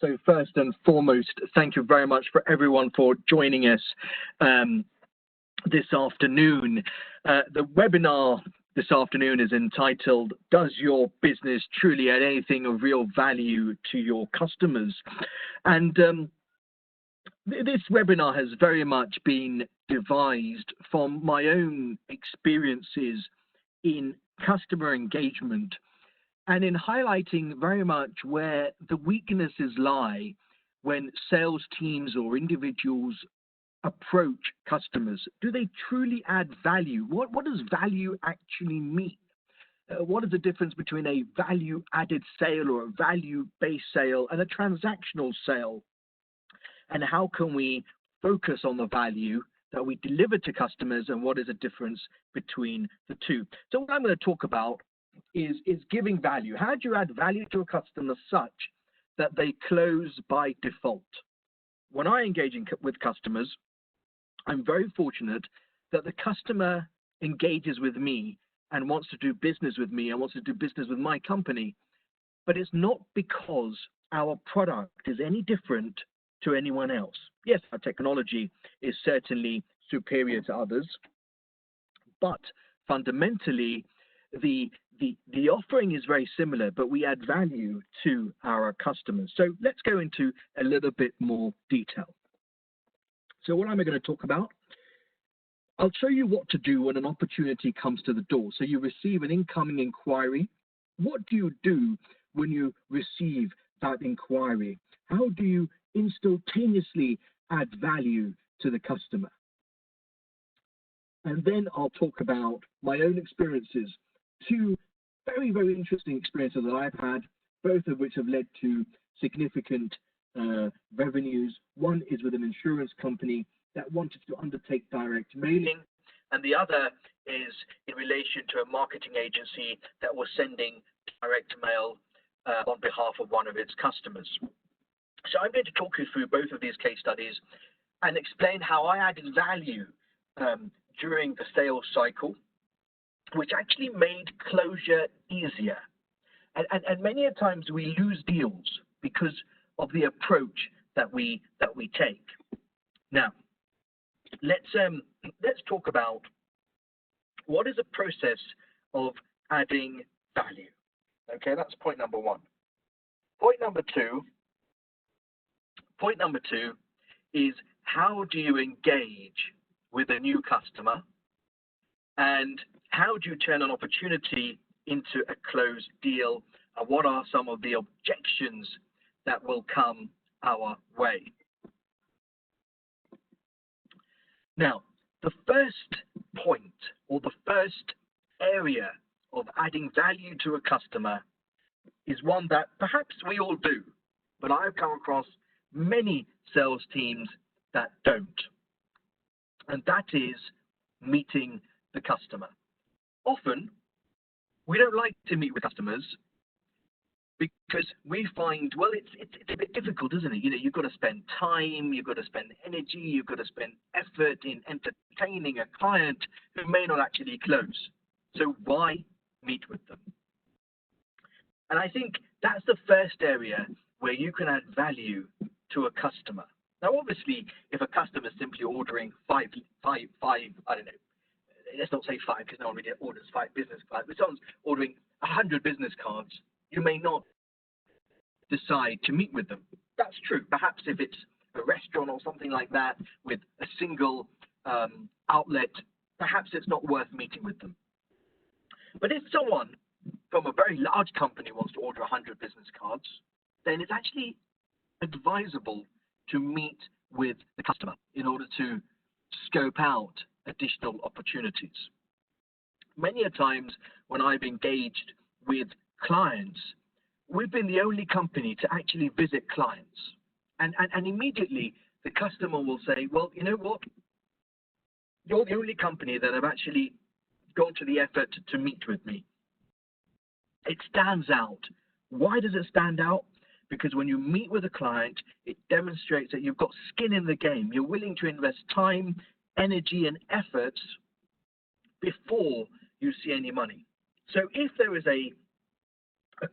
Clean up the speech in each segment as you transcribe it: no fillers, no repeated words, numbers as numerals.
So first and foremost, thank you very much for everyone for joining us this afternoon. The webinar this afternoon is entitled, Does Your Business Truly Add Anything of Real Value to Your Customers? And this webinar has very much been devised from my own experiences in customer engagement and in highlighting very much where the weaknesses lie when sales teams or individuals approach customers. Do they truly add value? What does value actually mean? What is the difference between a value-added sale or a value-based sale and a transactional sale? And how can we focus on the value that we deliver to customers, and what is the difference between the two? So what I'm going to talk about is giving value. How do you add value to a customer such that they close by default? When I engage with customers, I'm very fortunate that the customer engages with me and wants to do business with me and wants to do business with my company. But it's not because our product is any different to anyone else. Yes, our technology is certainly superior to others, but fundamentally, the offering is very similar, but we add value to our customers. So let's go into a little bit more detail. So what am I going to talk about? I'll show you what to do when an opportunity comes to the door. So you receive an incoming inquiry. What do you do when you receive that inquiry? How do you instantaneously add value to the customer? And then I'll talk about my own experiences, two very, very interesting experiences that I've had, both of which have led to significant revenues. One is with an insurance company that wanted to undertake direct mailing, and the other is in relation to a marketing agency that was sending direct mail on behalf of one of its customers. So I'm going to talk you through both of these case studies and explain how I added value during the sales cycle, which actually made closure easier. And many a times we lose deals because of the approach that we take. Now, let's talk about what is the process of adding value. Okay, that's point number one. Point number two is, how do you engage with a new customer, and how do you turn an opportunity into a closed deal, and what are some of the objections that will come our way? Now, the first point, or the first area of adding value to a customer, is one that perhaps we all do, but I've come across many sales teams that don't, and that is meeting the customer. Often, we don't like to meet with customers because we find, well, it's a bit difficult, isn't it? You know, you've got to spend time, you've got to spend energy, you've got to spend effort in entertaining a client who may not actually close. So why meet with them? And I think that's the first area where you can add value to a customer. Now, obviously, if a customer is simply ordering five, I don't know, let's not say five because no one really orders 5 business cards, but someone's ordering 100 business cards, you may not decide to meet with them. That's true. Perhaps if it's a restaurant or something like that with a single outlet, perhaps it's not worth meeting with them. But if someone from a very large company wants to order 100 business cards, then it's actually advisable to meet with the customer in order to scope out additional opportunities. Many a times when I've engaged with clients, we've been the only company to actually visit clients. And immediately the customer will say, well, you know what? You're the only company that have actually gone to the effort to meet with me. It stands out. Why does it stand out? Because when you meet with a client, it demonstrates that you've got skin in the game. You're willing to invest time, energy, and efforts before you see any money. So if there is a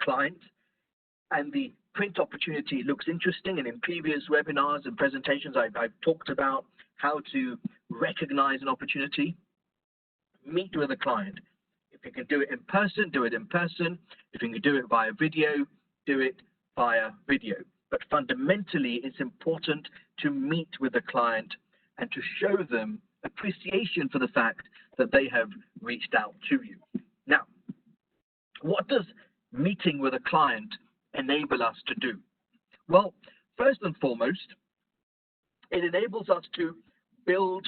client and the print opportunity looks interesting, and in previous webinars and presentations, I've talked about how to recognize an opportunity. Meet with a client. If you can do it in person, do it in person. If you can do it via video, do it via video. But fundamentally, it's important to meet with the client and to show them appreciation for the fact that they have reached out to you. Now, what does meeting with a client enable us to do? Well, first and foremost, it enables us to build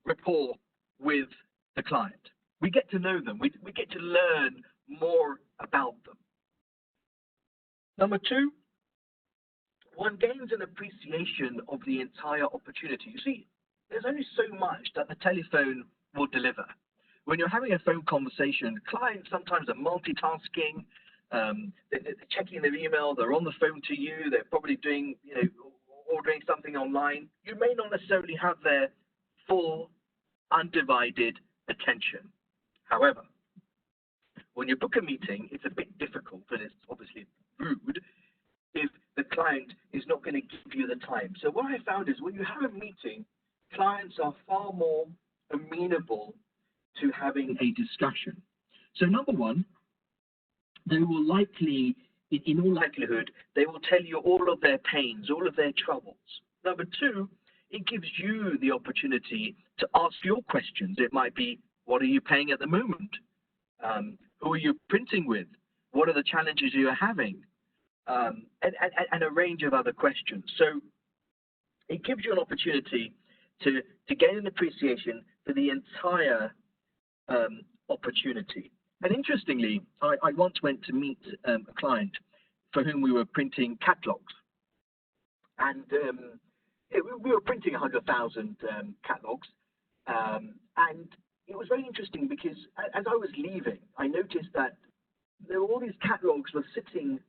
rapport with the client. We get to know them. We get to learn more about them. Number two, one gains an appreciation of the entire opportunity. You see, there's only so much that the telephone will deliver. When you're having a phone conversation, clients sometimes are multitasking, they're checking their email, they're on the phone to you, they're probably doing, ordering something online. You may not necessarily have their full, undivided attention. However, when you book a meeting, it's a bit difficult, and it's obviously rude if the client is not going to give you the time. So what I found is when you have a meeting, clients are far more amenable to having a discussion. So number one, they will likely, in all likelihood, they will tell you all of their pains, all of their troubles. Number two, it gives you the opportunity to ask your questions. It might be, what are you paying at the moment? Who are you printing with? What are the challenges you're having? And a range of other questions. So it gives you an opportunity to gain an appreciation for the entire opportunity. And interestingly, I once went to meet a client for whom we were printing catalogs. And we were printing 100,000 catalogs. And it was very interesting because as I was leaving, I noticed that there were all these catalogs were sitting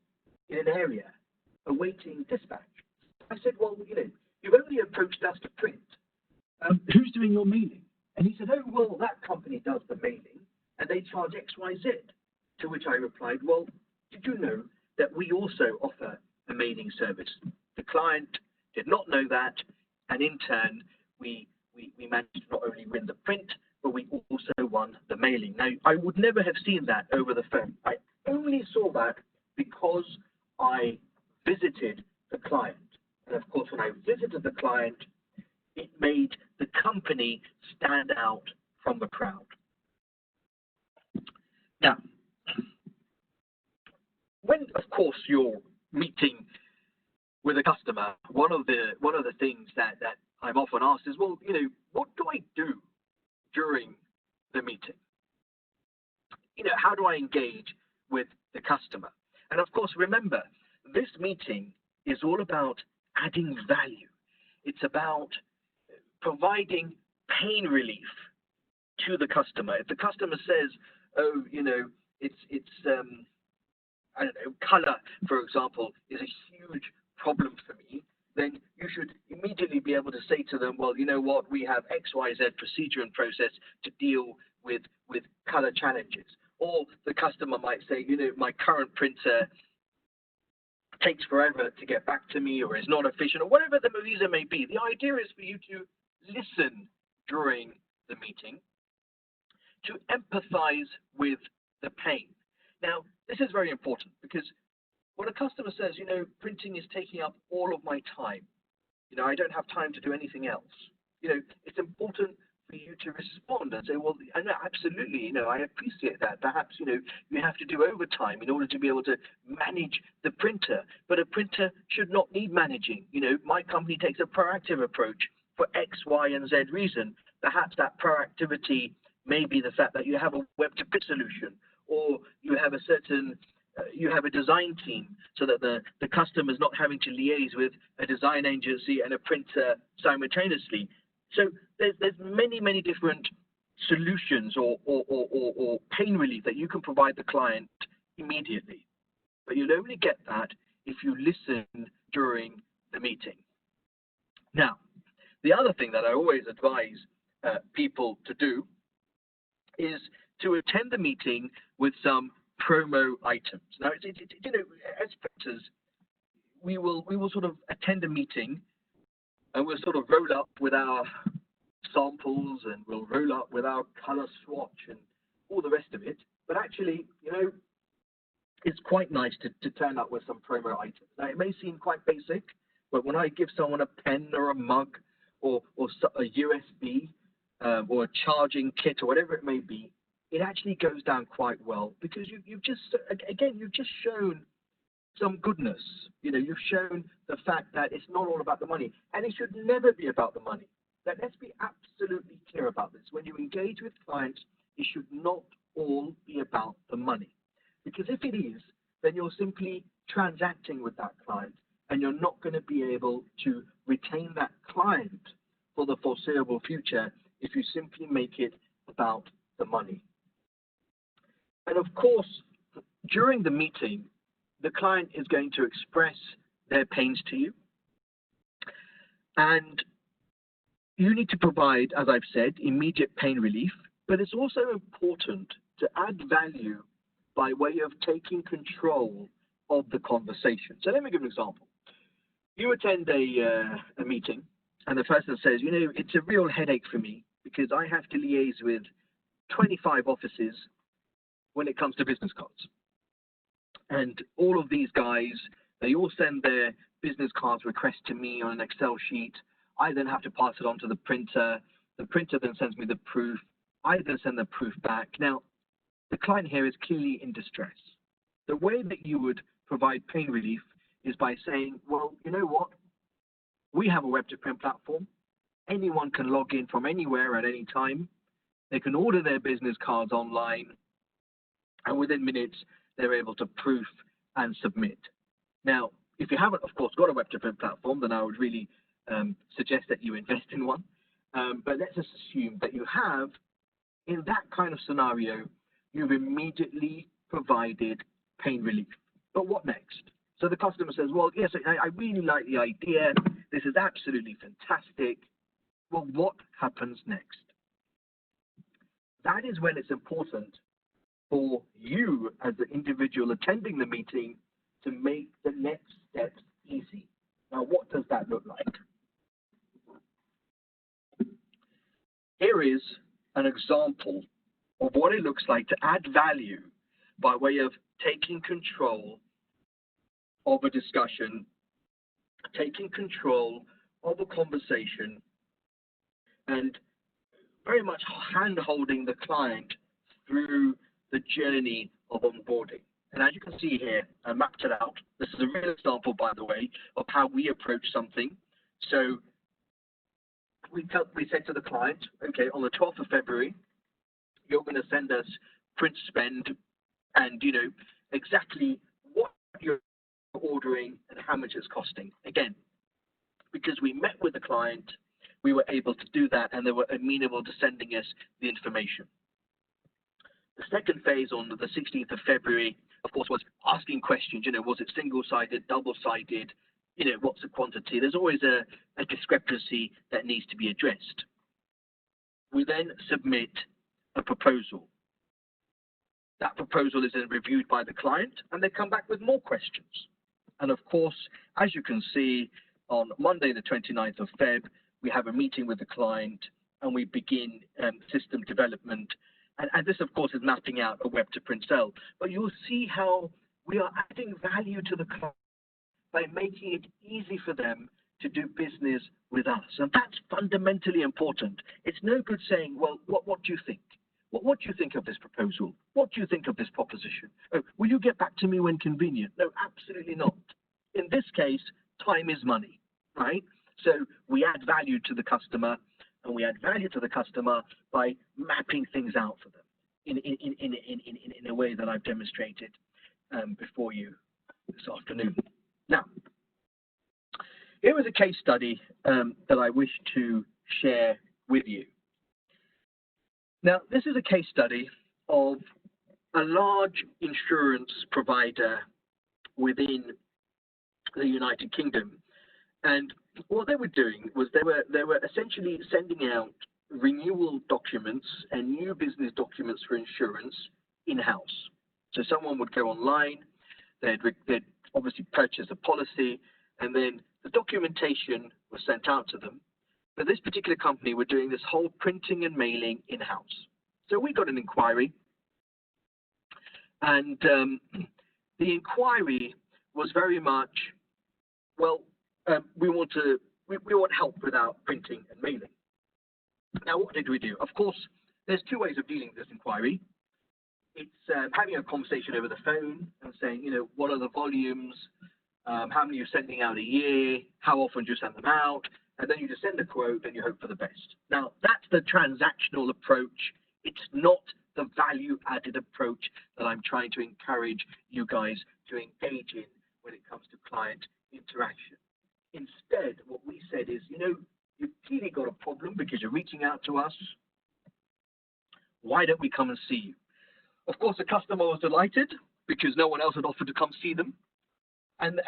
in an area awaiting dispatch. I said, well, you've only approached us to print. Who's doing your mailing? And he said, oh, well, that company does the mailing and they charge X, Y, Z. To which I replied, well, did you know that we also offer a mailing service? The client did not know that, and in turn, we managed to not only win the print, but we also won the mailing. Now, I would never have seen that over the phone. I only saw that because I visited the client. And of course, when I visited the client, it made the company stand out from the crowd. Now, when, of course, you're meeting with a customer, one of the things that I'm often asked is, well, what do I do during the meeting? How do I engage with the customer? And of course, remember, this meeting is all about adding value. It's about providing pain relief to the customer. If the customer says, oh, it's I don't know, color, for example, is a huge problem for me, then you should immediately be able to say to them, well, you know what, we have XYZ procedure and process to deal with color challenges. Or the customer might say, my current printer takes forever to get back to me, or is not efficient, or whatever the reason may be. The idea is for you to listen during the meeting, to empathize with the pain. Now, this is very important because when a customer says, printing is taking up all of my time, I don't have time to do anything else, it's important for you to respond and say, well, I know, absolutely, I appreciate that. Perhaps, you have to do overtime in order to be able to manage the printer, but a printer should not need managing. My company takes a proactive approach for X, Y, and Z reason. Perhaps that proactivity may be the fact that you have a web-to-print solution, or you have a certain you have a design team so that the customer is not having to liaise with a design agency and a printer simultaneously. So there's many different solutions or pain relief that you can provide the client immediately. But you'll only get that if you listen during the meeting. Now, the other thing that I always advise people to do is to attend the meeting with some promo items. Now, as printers, we will sort of attend a meeting, and we'll sort of roll up with our samples, and we'll roll up with our color swatch and all the rest of it. But actually, you know, it's quite nice to turn up with some promo items. Now, it may seem quite basic, but when I give someone a pen or a mug or a USB or a charging kit or whatever it may be, it actually goes down quite well, because you've just shown some goodness. You know, you've shown the fact that it's not all about the money, and it should never be about the money. Let's be absolutely clear about this. When you engage with clients, it should not all be about the money, because if it is, then you're simply transacting with that client, and you're not going to be able to retain that client for the foreseeable future if you simply make it about the money. And of course, during the meeting, the client is going to express their pains to you, and you need to provide, as I've said, immediate pain relief, but it's also important to add value by way of taking control of the conversation. So let me give an example. You attend a meeting, and the person says, you know, it's a real headache for me because I have to liaise with 25 offices when it comes to business cards. And all of these guys, they all send their business cards request to me on an Excel sheet. I then have to pass it on to the printer. The printer then sends me the proof. I then send the proof back. Now, the client here is clearly in distress. The way that you would provide pain relief is by saying, well, you know what? We have a web-to-print platform. Anyone can log in from anywhere at any time. They can order their business cards online, and within minutes, they're able to proof and submit. Now, if you haven't, of course, got a web-to-print platform, then I would really suggest that you invest in one. But let's just assume that you have. In that kind of scenario, you've immediately provided pain relief. But what next? So the customer says, well, yes, I really like the idea. This is absolutely fantastic. Well, what happens next? That is when it's important for you as the individual attending the meeting to make the next steps easy. Now, what does that look like? Here is an example of what it looks like to add value by way of taking control of a discussion, taking control of a conversation, and very much hand-holding the client through the journey of onboarding. And as you can see here, I mapped it out. This is a real example, by the way, of how we approach something. So we said to the client, okay, on the 12th of February, you're going to send us print spend and, you know, exactly what you're ordering and how much it's costing. Again, because we met with the client, we were able to do that, and they were amenable to sending us the information. The second phase on the 16th of February, of course, was asking questions. You know, was it single-sided, double-sided? You know, what's the quantity? There's always a discrepancy that needs to be addressed. We then submit a proposal. That proposal is then reviewed by the client, and they come back with more questions. And of course, as you can see, on Monday, the 29th of Feb, we have a meeting with the client, and we begin system development. And this, of course, is mapping out a web-to-print cell. But you'll see how we are adding value to the client by making it easy for them to do business with us. And that's fundamentally important. It's no good saying, well, what do you think? What do you think of this proposal? What do you think of this proposition? Oh, will you get back to me when convenient? No, absolutely not. In this case, time is money, right? So we add value to the customer, and we add value to the customer by mapping things out for them in a way that I've demonstrated before you this afternoon. Now, here is a case study that I wish to share with you. Now, this is a case study of a large insurance provider within the United Kingdom. And what they were doing was they were essentially sending out renewal documents and new business documents for insurance in-house. So someone would go online, they'd obviously purchase a policy, and then the documentation was sent out to them. But this particular company were doing this whole printing and mailing in-house. So we got an inquiry, and the inquiry was very much, well, we want help with our printing and mailing. Now, what did we do? Of course, there's two ways of dealing with this inquiry. It's having a conversation over the phone and saying, you know, what are the volumes? How many you're sending out a year? How often do you send them out? And then you just send a quote and you hope for the best. Now, that's the transactional approach. It's not the value-added approach that I'm trying to encourage you guys to engage in when it comes to client interaction. Instead, what we said is, you know, you've clearly got a problem because you're reaching out to us. Why don't we come and see you? Of course, the customer was delighted because no one else had offered to come see them. And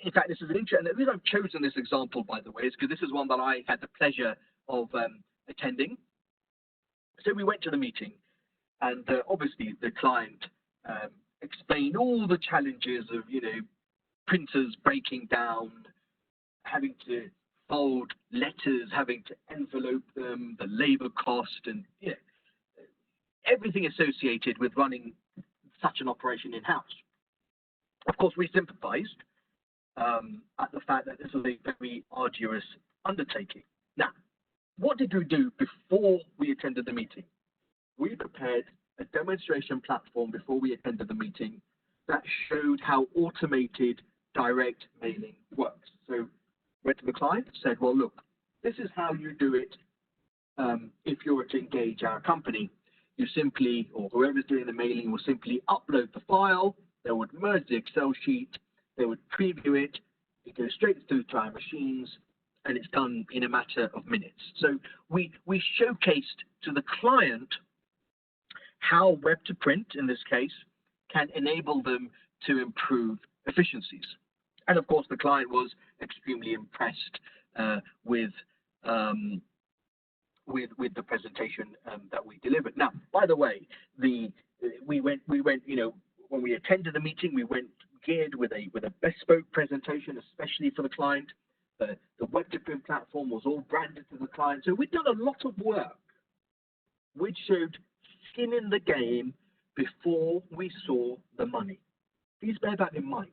in fact, this is an interesting, and the reason I've chosen this example, by the way, is because this is one that I had the pleasure of attending. So we went to the meeting, and obviously the client explained all the challenges of, you know, printers breaking down, having to fold letters, having to envelope them, the labor cost, and, you know, everything associated with running such an operation in-house. Of course, we sympathized at the fact that this was a very arduous undertaking. Now, what did we do before we attended the meeting? We prepared a demonstration platform before we attended the meeting that showed how automated direct mailing works. So went to the client, said, well, look, this is how you do it if you were to engage our company. You simply, or whoever's doing the mailing will simply upload the file, they would merge the Excel sheet, they would preview it, it goes straight through to our machines, and it's done in a matter of minutes. So we showcased to the client how web to print, in this case, can enable them to improve efficiencies. And of course, the client was extremely impressed with the presentation that we delivered. Now, by the way, we went, you know, when we attended the meeting, we went geared with a bespoke presentation, especially for the client. The web to print platform was all branded to the client. So we'd done a lot of work which showed skin in the game before we saw the money. Please bear that in mind.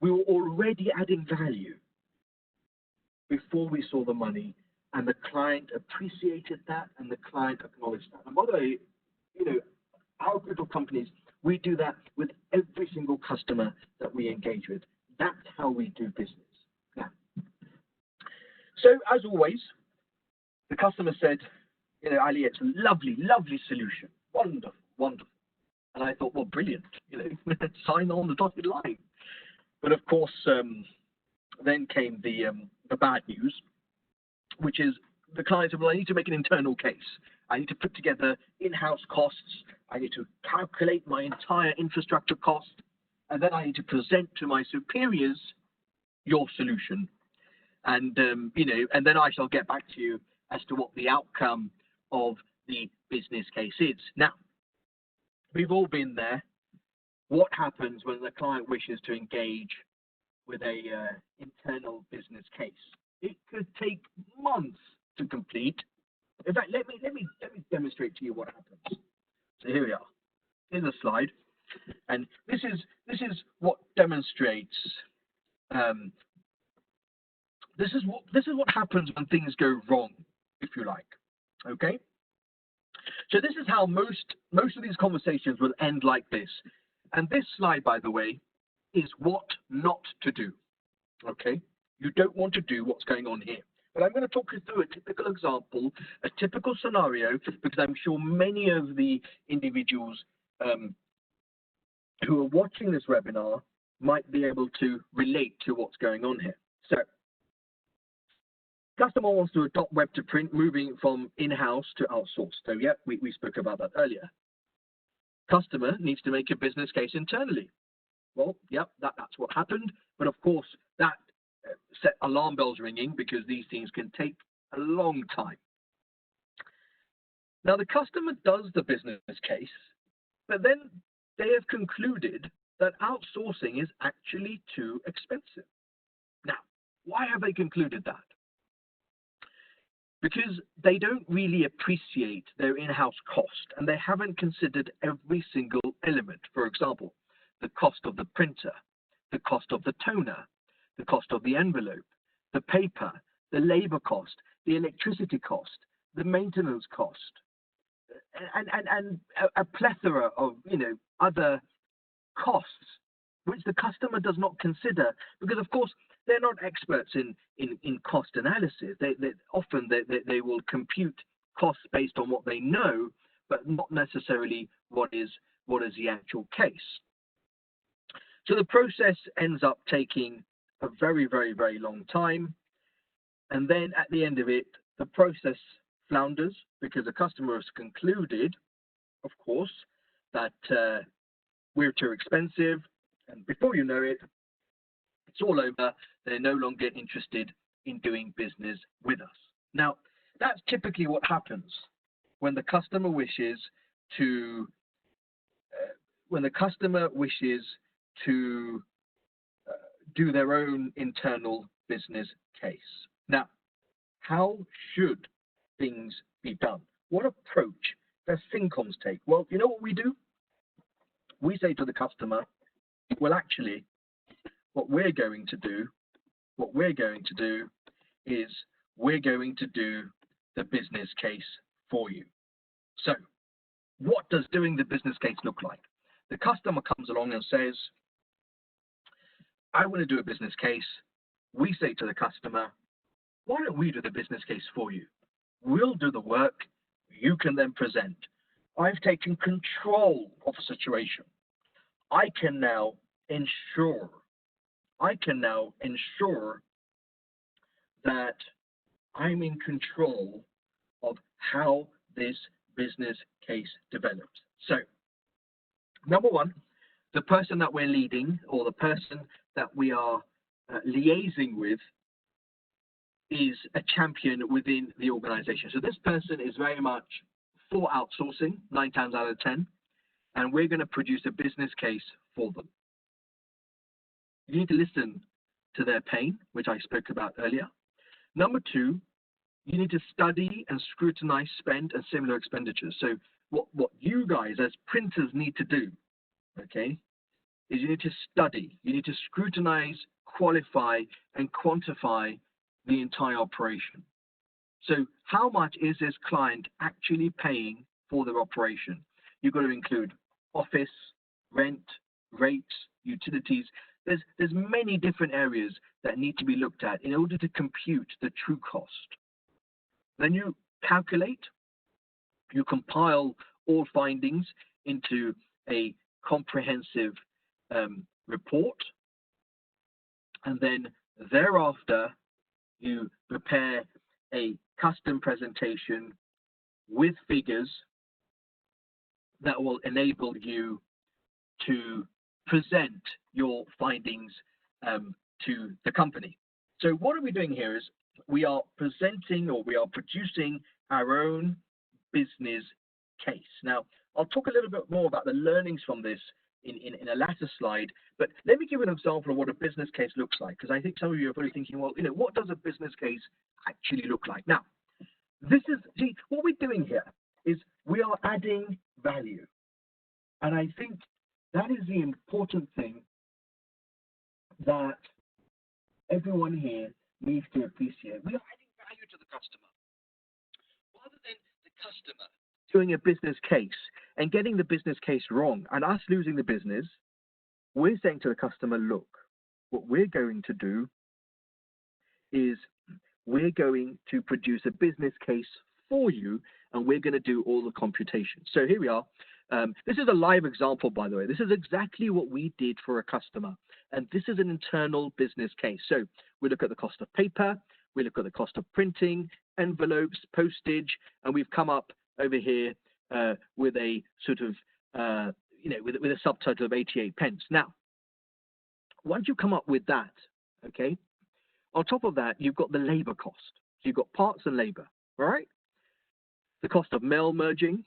We were already adding value before we saw the money, and the client appreciated that, and the client acknowledged that. And by the way, you know, our group of companies, we do that with every single customer that we engage with. That's how we do business. Now, so as always, the customer said, you know, Ali, it's a lovely, lovely solution. Wonderful, wonderful. And I thought, well, brilliant, you know, sign on the dotted line. But of course, then came the bad news, which is the client said, well, I need to make an internal case. I need to put together in-house costs. I need to calculate my entire infrastructure cost. And then I need to present to my superiors your solution. And, you know, and then I shall get back to you as to what the outcome of the business case is. Now, we've all been there. What happens when the client wishes to engage with a internal business case? It could take months to complete. In fact, let me demonstrate to you what happens. So here we are. Here's a slide, and this is what demonstrates. This is what happens when things go wrong, if you like. Okay. So this is how most of these conversations will end like this. And this slide, by the way, is what not to do. Okay. You don't want to do what's going on here. But I'm going to talk you through a typical example, a typical scenario, because I'm sure many of the individuals who are watching this webinar might be able to relate to what's going on here. So, customer wants to adopt web to print, moving from in-house to outsourced. So, yeah, we spoke about that earlier. Customer needs to make a business case internally. Well, yep, that's what happened. But of course, that set alarm bells ringing because these things can take a long time. Now, the customer does the business case, but then they have concluded that outsourcing is actually too expensive. Why have they concluded that? Because they don't really appreciate their in-house cost, and they haven't considered every single element. For example, the cost of the printer, the cost of the toner, the cost of the envelope, the paper, the labor cost, the electricity cost, the maintenance cost, and a plethora of other costs which the customer does not consider, because of course they're not experts in cost analysis. They often will compute costs based on what they know, but not necessarily what is the actual case. So the process ends up taking a very, very, very long time, and then at the end of it, the process flounders because the customer has concluded, of course, that we're too expensive, and before you know it, it's all over. They're no longer interested in doing business with us. Now, that's typically what happens when the customer wishes to do their own internal business case. Now, how should things be done? What approach does Syncoms take? Well, you know what we do? We say to the customer, well, actually, what we're going to do is we're going to do the business case for you. So what does doing the business case look like? The customer comes along and says, I want to do a business case. We say to the customer, why don't we do the business case for you? We'll do the work. You can then present. I've taken control of the situation. I can now ensure that I'm in control of how this business case develops. So, number one, the person that we're leading, or the person that we are liaising with, is a champion within the organization. So this person is very much for outsourcing, 9 times out of 10, and we're going to produce a business case for them. You need to listen to their pain, which I spoke about earlier. Number two, you need to study and scrutinize spend and similar expenditures. So what you guys as printers need to do, okay, is you need to study, you need to scrutinize, qualify, and quantify the entire operation. So how much is this client actually paying for their operation? You've got to include office, rent, rates, utilities. There's many different areas that need to be looked at in order to compute the true cost. Then you calculate, you compile all findings into a comprehensive report, and then thereafter you prepare a custom presentation with figures that will enable you to present your findings to the company. So what are we doing here is we are presenting, or we are producing, our own business case. Now, I'll talk a little bit more about the learnings from this in a latter slide, but let me give an example of what a business case looks like, because I think some of you are probably thinking, well, what does a business case actually look like? Now, see, what we're doing here is we are adding value, and I think that is the important thing that everyone here needs to appreciate. We are adding value to the customer. Rather than the customer doing a business case and getting the business case wrong and us losing the business, we're saying to the customer, look, what we're going to do is we're going to produce a business case for you, and we're going to do all the computations. So here we are. This is a live example, by the way. This is exactly what we did for a customer, and this is an internal business case. So we look at the cost of paper, we look at the cost of printing, envelopes, postage, and we've come up over here with a sort of, with a subtotal of 88 pence. Now, once you come up with that, okay, on top of that, you've got the labor cost. So you've got parts and labor, all right? The cost of mail merging,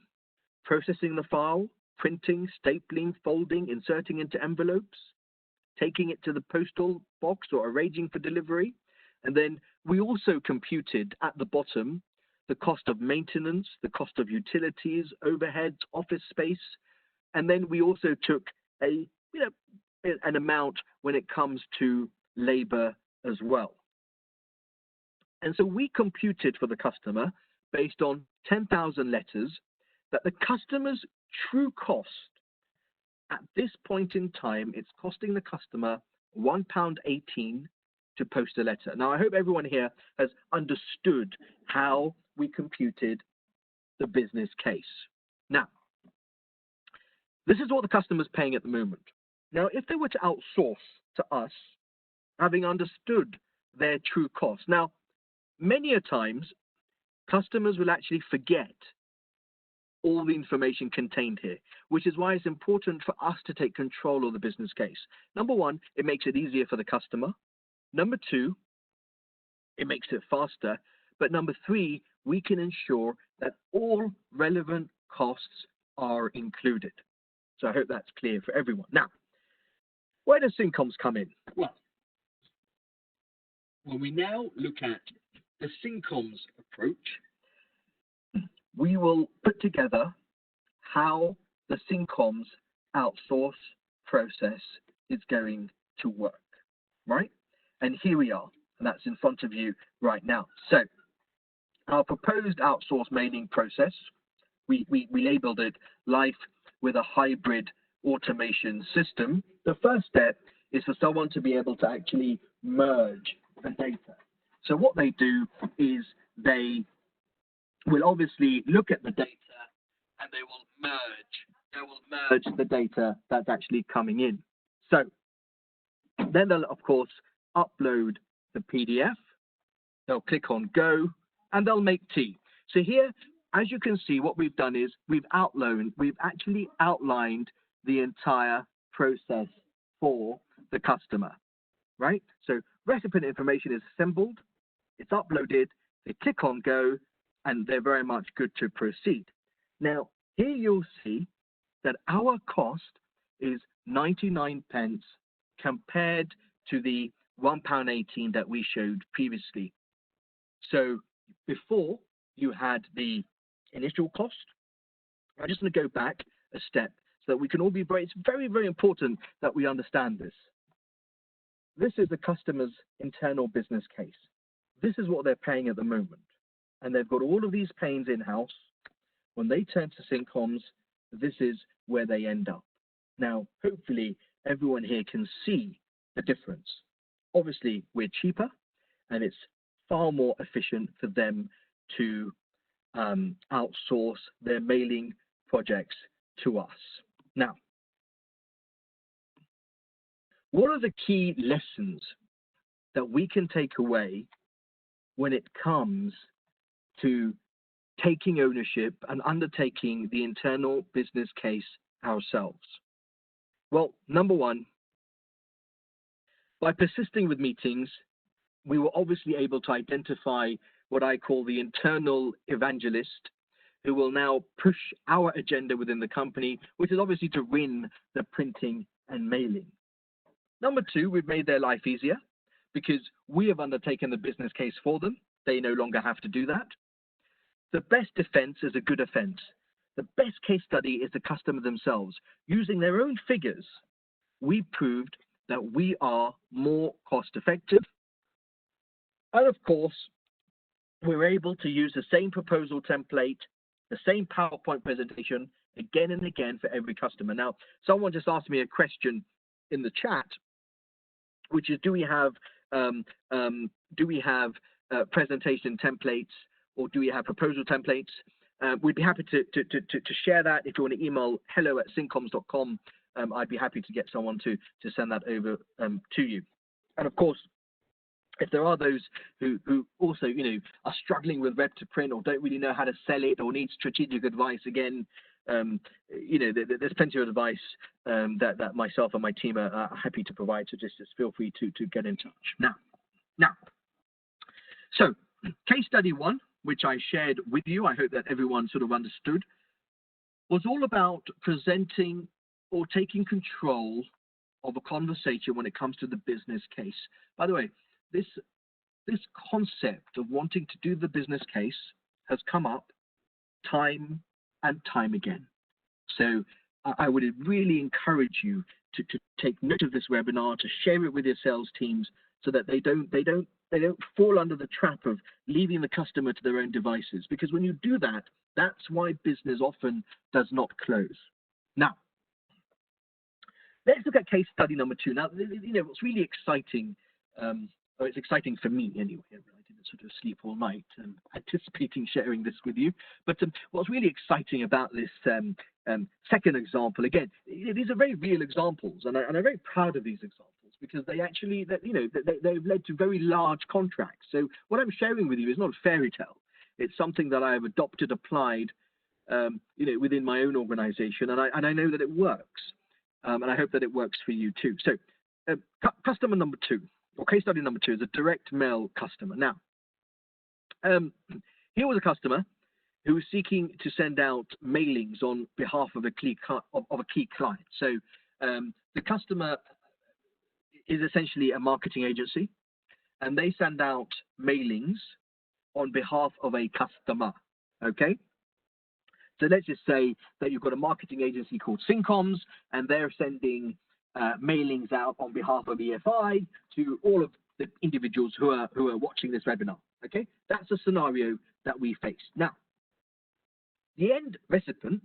processing the file, printing, stapling, folding, inserting into envelopes, taking it to the postal box or arranging for delivery, And then we also computed at the bottom the cost of maintenance, the cost of utilities, overheads, office space, and then we also took an amount when it comes to labor as well. And so we computed for the customer based on 10,000 letters that the customer's true cost at this point in time, it's costing the customer £1.18 to post a letter. Now, I hope everyone here has understood how we computed the business case. Now, this is what the customer's paying at the moment. Now, if they were to outsource to us, having understood their true cost. Now, many a times, customers will actually forget all the information contained here, which is why it's important for us to take control of the business case. Number one, it makes it easier for the customer. Number two, it makes it faster. But number three, we can ensure that all relevant costs are included. So I hope that's clear for everyone. Now, where does Syncoms come in? Well, when we now look at the Syncoms approach, we will put together how the Syncoms outsource process is going to work, right? And here we are, and that's in front of you right now. So our proposed outsource mailing process, we labeled it Life with a Hybrid Automation System. The first step is for someone to be able to actually merge the data. So what they do is they will obviously look at the data and they will merge the data that's actually coming in. So then they'll of course upload the PDF, they'll click on go, and they'll make tea. So here, as you can see, what we've done is we've actually outlined the entire process for the customer, right? So recipient information is assembled, it's uploaded, they click on go, and they're very much good to proceed. Now, here you'll see that our cost is 99 pence compared to the £1.18 that we showed previously. So before you had the initial cost, I'm just going to go back a step so that we can all be it's very, very important that we understand this. This is the customer's internal business case. This is what they're paying at the moment. And they've got all of these pains in-house. When they turn to Syncoms, this is where they end up. Now, hopefully, everyone here can see the difference. Obviously, we're cheaper, and it's far more efficient for them to outsource their mailing projects to us. Now, what are the key lessons that we can take away when it comes to taking ownership and undertaking the internal business case ourselves? Well, number one, by persisting with meetings, we were obviously able to identify what I call the internal evangelist, who will now push our agenda within the company, which is obviously to win the printing and mailing. Number two, we've made their life easier because we have undertaken the business case for them. They no longer have to do that. The best defense is a good offense. The best case study is the customer themselves. Using their own figures, we proved that we are more cost effective. And of course, we're able to use the same proposal template, the same PowerPoint presentation again and again for every customer. Now, someone just asked me a question in the chat, which is, do we have presentation templates, or do we have proposal templates? We'd be happy to share that. If you want to email hello@syncoms.com, I'd be happy to get someone to send that over to you. And of course, if there are those who also, are struggling with web to print or don't really know how to sell it or need strategic advice, again, there's plenty of advice that myself and my team are happy to provide. So just feel free to get in touch. Now, so case study one, which I shared with you, I hope that everyone sort of understood, was all about presenting or taking control of a conversation when it comes to the business case. By the way, this this concept of wanting to do the business case has come up time and time again. So I would really encourage you to take note of this webinar, to share it with your sales teams so that they don't fall under the trap of leaving the customer to their own devices. Because when you do that, that's why business often does not close. Now, let's look at case study number 2. Now, what's really exciting, it's exciting for me anyway. I didn't sort of sleep all night anticipating sharing this with you. But what's really exciting about this second example, again, these are very real examples, and I'm very proud of these examples because they actually, they've led to very large contracts. So what I'm sharing with you is not a fairy tale. It's something that I have adopted, applied, within my own organization, and I know that it works. And I hope that it works for you too. So customer number 2, or case study number 2, is a direct mail customer. Now, here was a customer who was seeking to send out mailings on behalf of a key client. So the customer is essentially a marketing agency, and they send out mailings on behalf of a customer, okay? So let's just say that you've got a marketing agency called Syncoms, and they're sending mailings out on behalf of EFI to all of the individuals who are watching this webinar. Okay, that's a scenario that we face. Now, the end recipient,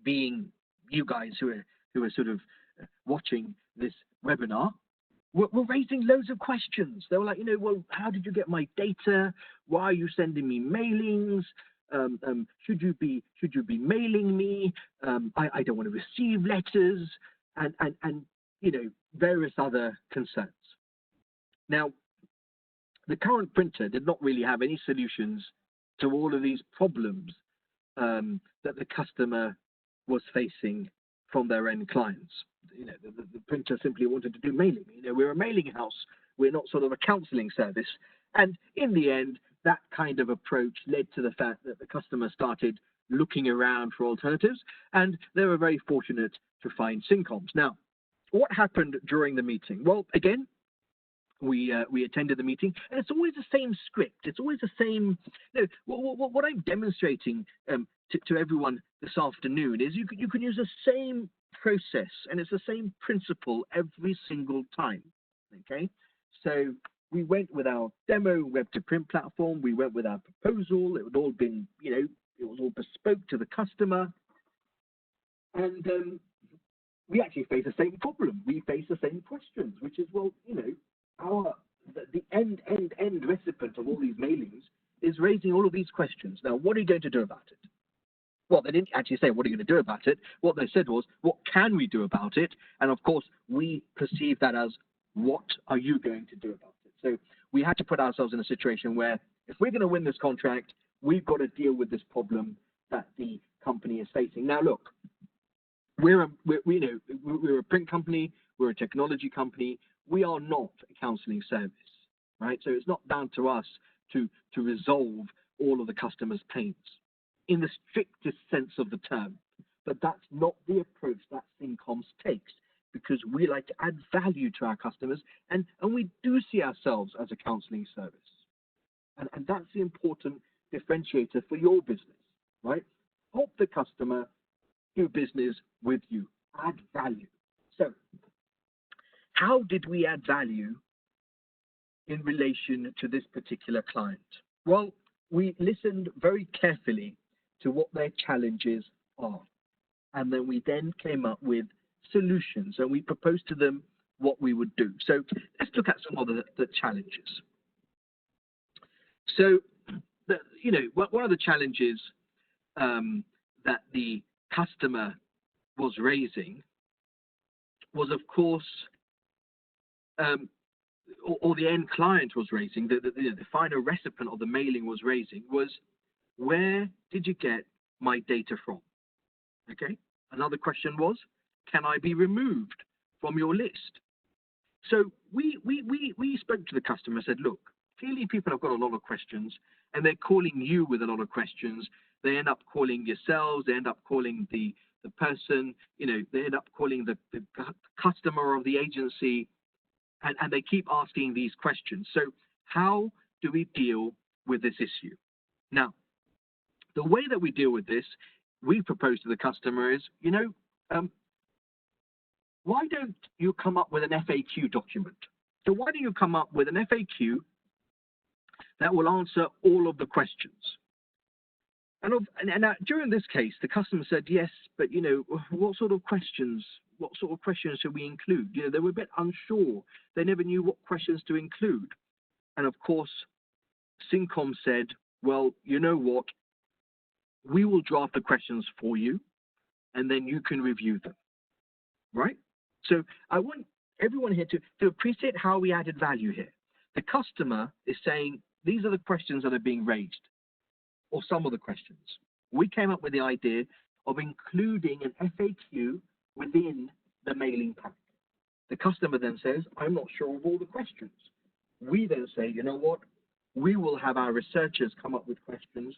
being you guys who are sort of watching this webinar, were raising loads of questions. They were like, well, how did you get my data? Why are you sending me mailings? Should you be mailing me? I don't want to receive letters, and various other concerns. Now, the current printer did not really have any solutions to all of these problems that the customer was facing from their end clients. The printer simply wanted to do mailing. We're a mailing house. We're not sort of a counseling service. And in the end, that kind of approach led to the fact that the customer started looking around for alternatives, and they were very fortunate to find Syncoms. Now, what happened during the meeting? Well, again, we attended the meeting, and it's always the same script. It's always the same. What I'm demonstrating to everyone this afternoon is you can use the same process, and it's the same principle every single time. Okay, so we went with our demo web to print platform. We went with our proposal. It had all been, it was all bespoke to the customer, and we actually face the same problem. We face the same questions, which is, well, the end recipient of all these mailings is raising all of these questions. Now, what are you going to do about it? Well, they didn't actually say, what are you going to do about it? What they said was, what can we do about it? And of course, we perceive that as, what are you going to do about it? So we had to put ourselves in a situation where if we're going to win this contract, we've got to deal with this problem that the company is facing. Now, look, we're a print company, we're a technology company. We are not a counseling service, right? So it's not down to us to resolve all of the customer's pains in the strictest sense of the term. But that's not the approach that Syncoms takes, because we like to add value to our customers, and we do see ourselves as a counseling service. And that's the important differentiator for your business, right? Help the customer do business with you, add value. So how did we add value in relation to this particular client? Well, we listened very carefully to what their challenges are. And then we came up with solutions, and we proposed to them what we would do. So let's look at some of the challenges. So, one of the challenges that the customer was raising was, of course, or the end client was raising, the final recipient of the mailing was raising, was, where did you get my data from? Okay. Another question was, can I be removed from your list? So we spoke to the customer and said, look, clearly people have got a lot of questions, and they're calling you with a lot of questions. They end up calling yourselves, they end up calling the person, they end up calling the customer of the agency, and they keep asking these questions. So how do we deal with this issue? Now, the way that we deal with this, we propose to the customer is, why don't you come up with an FAQ document? So why don't you come up with an FAQ that will answer all of the questions? And during this case, the customer said, yes, but, what sort of questions should we include? They were a bit unsure. They never knew what questions to include. And of course, Syncoms said, well, you know what? We will draft the questions for you, and then you can review them, right? So I want everyone here to appreciate how we added value here. The customer is saying, these are the questions that are being raised, or some of the questions. We came up with the idea of including an FAQ within the mailing pack. The customer then says, I'm not sure of all the questions. We then say, you know what? We will have our researchers come up with questions.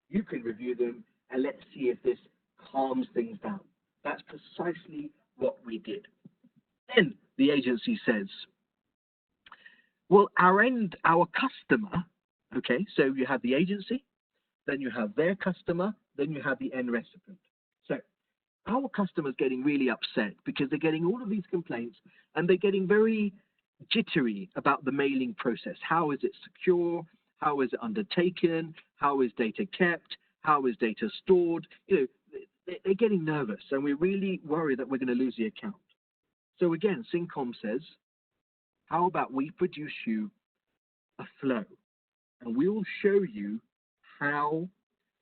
You can review them, and let's see if this calms things down. That's precisely what we did. Then the agency says, well, our customer, okay, so you have the agency, then you have their customer, then you have the end recipient. So our customer's getting really upset because they're getting all of these complaints and they're getting very jittery about the mailing process. How is it secure? How is it undertaken? How is data kept? How is data stored? They're getting nervous, and we really worry that we're going to lose the account. So again, Syncoms says, how about we produce you a flow, and we will show you how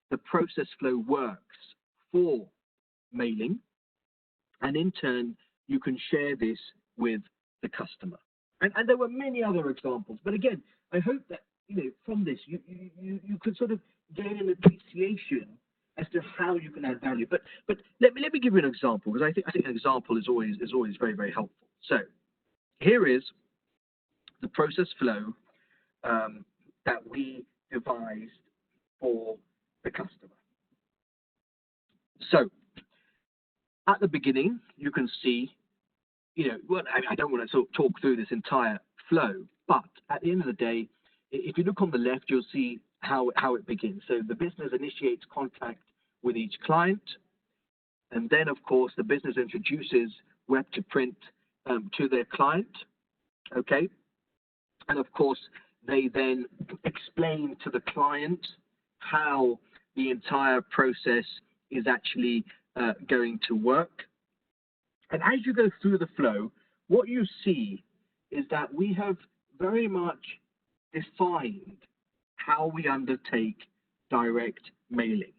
the process flow works for mailing, and in turn, you can share this with the customer. And there were many other examples, but again, I hope that from this you could sort of gain an appreciation as to how you can add value. But let me give you an example, because I think an example is always very, very helpful. So here is the process flow that we devised for the customer. So at the beginning, you can see, well, I don't want to talk through this entire flow, but at the end of the day, if you look on the left, you'll see how it begins. So the business initiates contact with each client, and then, of course, the business introduces web to print to their client, okay? And, of course, they then explain to the client how the entire process is actually going to work. And as you go through the flow, what you see is that we have very much defined how we undertake direct mailing.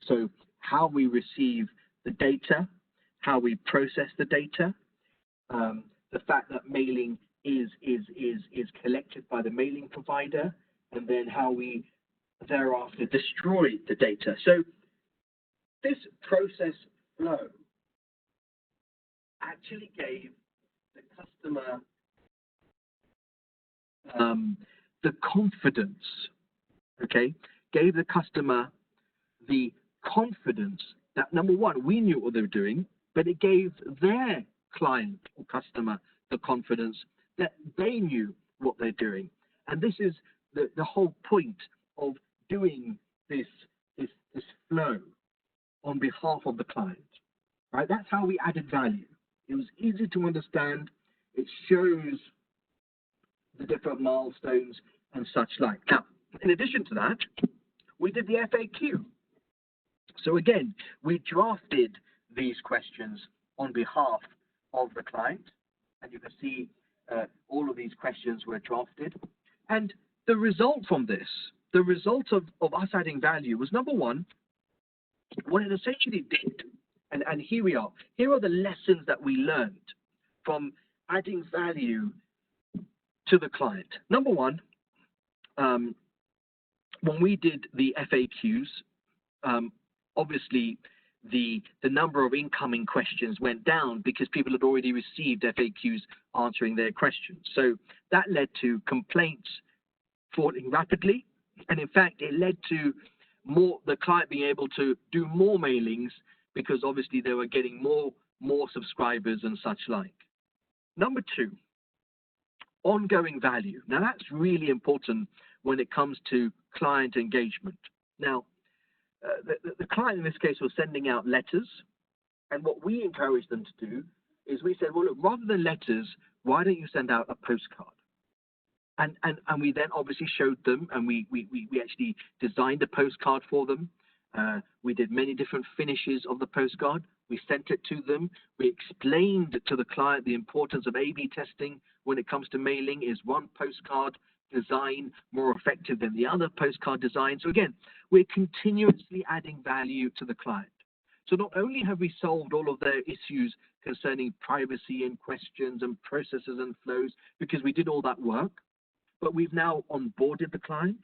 So how we receive the data, how we process the data, the fact that mailing is collected by the mailing provider, and then how we thereafter destroy the data. So this process flow actually gave the customer the confidence, okay, gave the customer the confidence that, number one, we knew what they were doing, but it gave their client or customer the confidence that they knew what they're doing. And this is the whole point of doing this flow on behalf of the client, right? That's how we added value. It was easy to understand. It shows the different milestones and such like. Now, in addition to that, we did the FAQ. So again, we drafted these questions on behalf of the client, and you can see all of these questions were drafted. And the result from this, the result of us adding value was, number one, what it essentially did, and here we are. Here are the lessons that we learned from adding value to the client. Number one, when we did the FAQs, obviously the number of incoming questions went down because people had already received FAQs answering their questions. So that led to complaints falling rapidly, and in fact, it led to the client being able to do more mailings because obviously they were getting more subscribers and such like. Number two, ongoing value. Now that's really important when it comes to client engagement. Now, the client in this case was sending out letters, and what we encouraged them to do is we said, well, look, rather than letters, why don't you send out a postcard? And we then obviously showed them, and we actually designed a postcard for them. We did many different finishes of the postcard. We sent it to them. We explained to the client the importance of A/B testing when it comes to mailing. Is one postcard design more effective than the other postcard design? So again, we're continuously adding value to the client. So not only have we solved all of their issues concerning privacy and questions and processes and flows, because we did all that work, but we've now onboarded the client.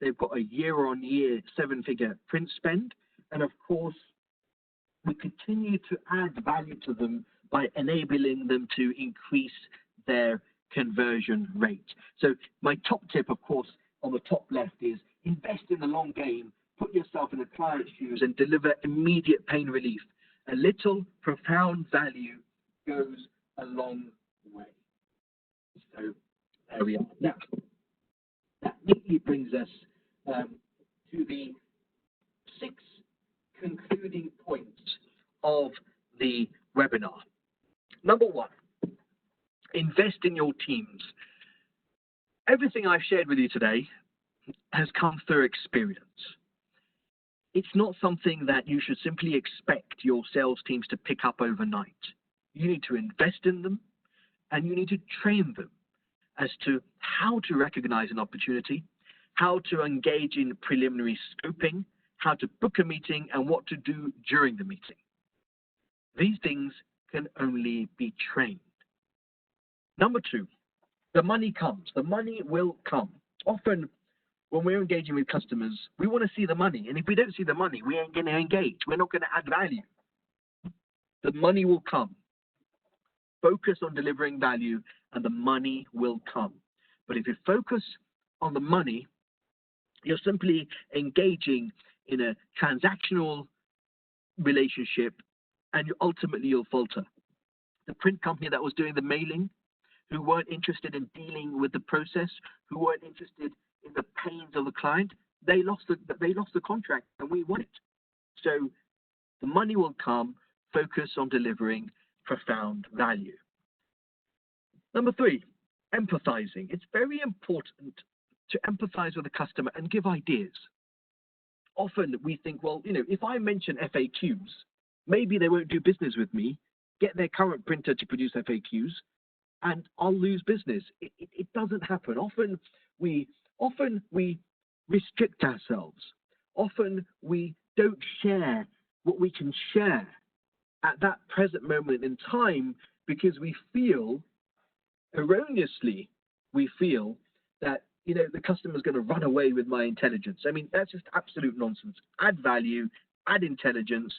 They've got a year-on-year 7-figure print spend. And of course, we continue to add value to them by enabling them to increase their conversion rate. So my top tip, of course, on the top left is invest in the long game, put yourself in the client's shoes and deliver immediate pain relief. A little profound value goes a long way. So there we are. Now, that neatly brings us to the 6 concluding points of the webinar. Number 1, invest in your teams. Everything I've shared with you today has come through experience. It's not something that you should simply expect your sales teams to pick up overnight. You need to invest in them, and you need to train them as to how to recognize an opportunity, how to engage in preliminary scoping, how to book a meeting, and what to do during the meeting. These things can only be trained. Number 2, the money comes. The money will come. Often, when we're engaging with customers, we want to see the money. And if we don't see the money, we ain't going to engage. We're not going to add value. The money will come. Focus on delivering value, and the money will come. But if you focus on the money, you're simply engaging in a transactional relationship, and ultimately you'll falter. The print company that was doing the mailing, who weren't interested in dealing with the process, who weren't interested in the pains of the client, they lost the contract, and we won it. So the money will come. Focus on delivering profound value. Number 3, empathizing. It's very important to empathize with the customer and give ideas. Often we think, well, if I mention FAQs, maybe they won't do business with me, get their current printer to produce FAQs, and I'll lose business. It doesn't happen. Often we restrict ourselves. Often we don't share what we can share at that present moment in time because we feel, erroneously, that the customer's going to run away with my intelligence. I mean, that's just absolute nonsense. Add value, add intelligence,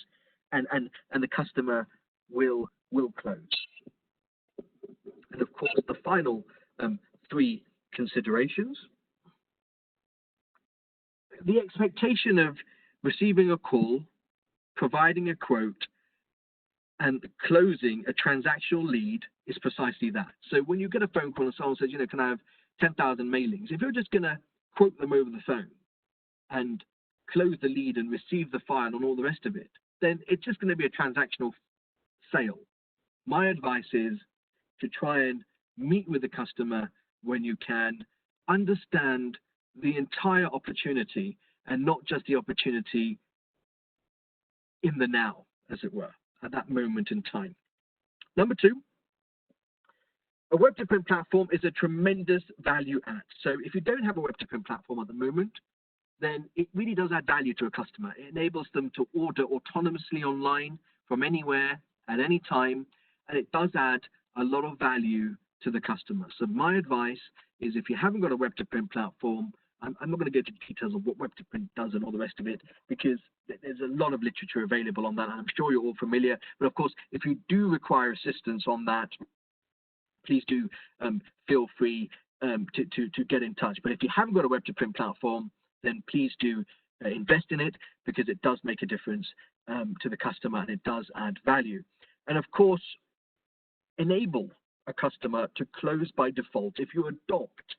and the customer will close. And of course, the final 3 considerations. The expectation of receiving a call, providing a quote, and closing a transactional lead is precisely that. So when you get a phone call and someone says, can I have 10,000 mailings? If you're just going to quote them over the phone and close the lead and receive the file and all the rest of it, then it's just going to be a transactional sale. My advice is to try and meet with the customer when you can, understand the entire opportunity and not just the opportunity in the now, as it were, at that moment in time. Number 2, a web-to-print platform is a tremendous value add. So if you don't have a web-to-print platform at the moment, then it really does add value to a customer. It enables them to order autonomously online from anywhere at any time, and it does add a lot of value to the customer. So my advice is, if you haven't got a web-to-print platform, I'm not going to go into details of what web-to-print does and all the rest of it, because there's a lot of literature available on that, and I'm sure you're all familiar. But of course, if you do require assistance on that, please do feel free to get in touch. But if you haven't got a web-to-print platform, then please do invest in it, because it does make a difference to the customer, and it does add value. And of course, enable a customer to close by default. If you adopt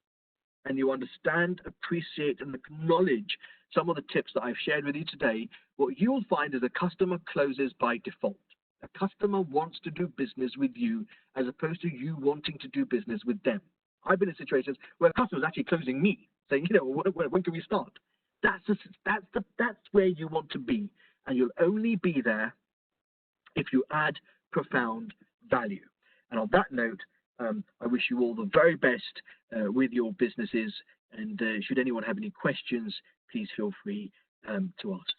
and you understand, appreciate, and acknowledge some of the tips that I've shared with you today, what you'll find is a customer closes by default. A customer wants to do business with you as opposed to you wanting to do business with them. I've been in situations where a customer is actually closing me, saying, when can we start? That's where you want to be, and you'll only be there if you add profound value. And on that note, I wish you all the very best with your businesses, and should anyone have any questions, please feel free to ask.